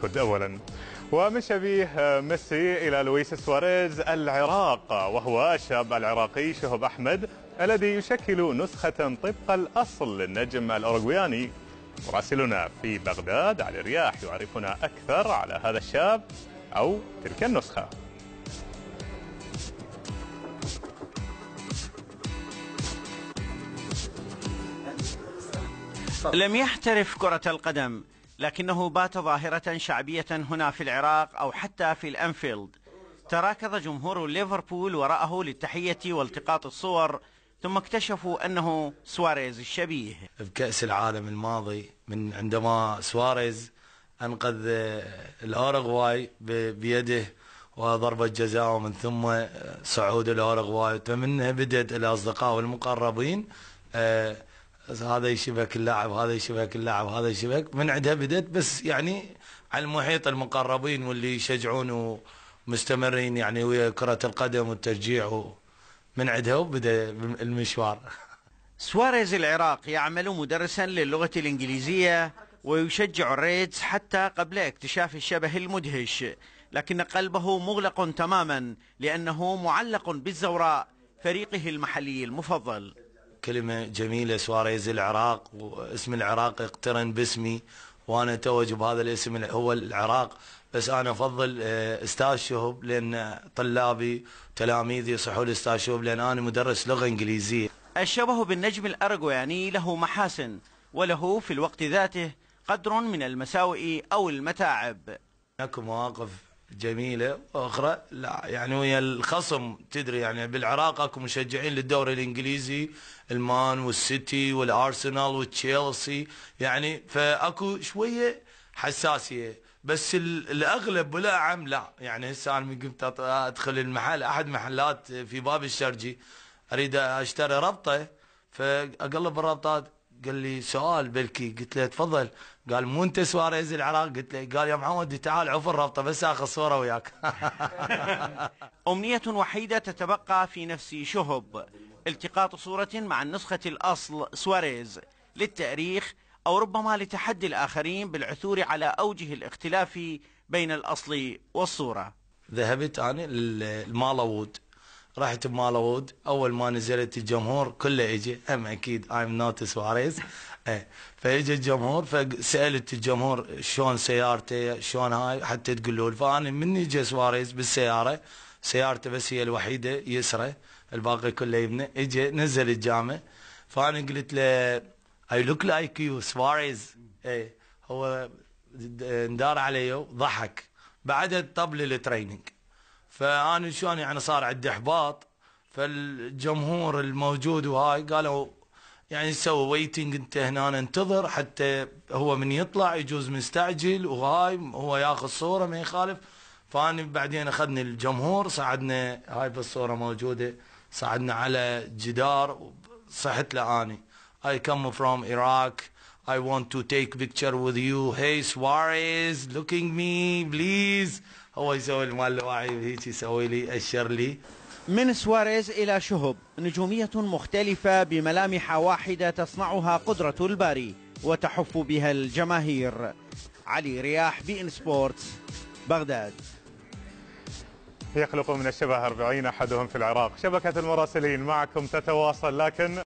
التأكد أولا. ومن شبيه ميسي إلى لويس سواريز العراق، وهو الشاب العراقي شهب أحمد الذي يشكل نسخة طبق الأصل للنجم الأوروغوياني. مراسلنا في بغداد علي رياح يعرفنا أكثر على هذا الشاب أو تلك النسخة. لم يحترف كرة القدم، لكنه بات ظاهرة شعبية هنا في العراق أو حتى في الأنفيلد. تراكض جمهور ليفربول وراءه للتحية والتقاط الصور، ثم اكتشفوا أنه سواريز الشبيه. بكأس العالم الماضي من عندما سواريز أنقذ الأوروغواي بيده وضربة جزاء، ومن ثم صعود الأوروغواي، فمنها بدأت الأصدقاء والمقربين هذا يشبك اللاعب، هذا يشبك اللاعب، هذا يشبك. من عندها بدأت، بس يعني على المحيط المقربين واللي يشجعون ومستمرين يعني ويا كرة القدم والتشجيع، من عندها وبدأ المشوار. سواريز العراق يعمل مدرسا للغة الإنجليزية ويشجع الريدز حتى قبل اكتشاف الشبه المدهش، لكن قلبه مغلق تماما لأنه معلق بالزوراء، فريقه المحلي المفضل. كلمة جميلة سواريز العراق، واسم العراق يقترن باسمي، وأنا أتوج بهذا الاسم هو العراق. بس أنا أفضل أستاذ شهب، لأن طلابي وتلاميذي يصحوا لي أستاذ شهب، لأن أنا مدرس لغة إنجليزية. الشبه بالنجم الأوروغوياني له محاسن، وله في الوقت ذاته قدر من المساوئ أو المتاعب. هناك مواقف جميلة أخرى لا يعني ويا الخصم، تدري يعني بالعراق اكو مشجعين للدوري الإنجليزي، المان والسيتي والأرسنال والتشيلسي، يعني فاكو شوية حساسية، بس الأغلب ولا عم لا. يعني هسه أنا من قمت أدخل المحل، أحد محلات في باب الشرجي، أريد أشتري ربطة، فأقلب الربطات، قال لي سؤال بلكي، قلت له تفضل. قال مو انت سواريز العراق؟ قلت له. قال يا محمد تعال عف الرابطه بس اخذ صوره وياك. امنيه وحيده تتبقى في نفس شهب، التقاط صوره مع النسخه الاصل سواريز للتاريخ، او ربما لتحدي الاخرين بالعثور على اوجه الاختلاف بين الاصل والصوره. ذهبت انا للمالوود، رحت بمالوود، اول ما نزلت الجمهور كله اجى، اكيد ايم نوت سواريز. فاجى الجمهور، فسالت الجمهور شلون سيارته، شلون هاي، حتى تقولوا. فانا من اجى سواريز بالسياره، سيارته بس هي الوحيده يسرى، الباقي كله يمنى، اجى نزل الجامع، فانا قلت له اي لوك لايك يو سواريز. هو ندار علي وضحك. بعدها طب لي التريننج، فانا شلون يعني صار عندي احباط. فالجمهور الموجود وهاي قالوا يعني سوي ويتنج انت هنا، انتظر حتى هو من يطلع، يجوز مستعجل وهاي هو ياخذ صوره ما يخالف. فانا بعدين اخذني الجمهور، صعدنا، هاي بالصوره موجوده، صعدنا على جدار، صحت له اني I come from Iraq, I want to take picture with you, hey Suarez looking me please. هو يسوي المال الواعي وهيك يسوي لي، اشر لي. من سواريز إلى شهب، نجومية مختلفة بملامح واحدة تصنعها قدرة الباري وتحف بها الجماهير. علي رياح، بي إن سبورتس، بغداد. يخلق من الشبه 40 أحدهم في العراق. شبكة المراسلين معكم تتواصل، لكن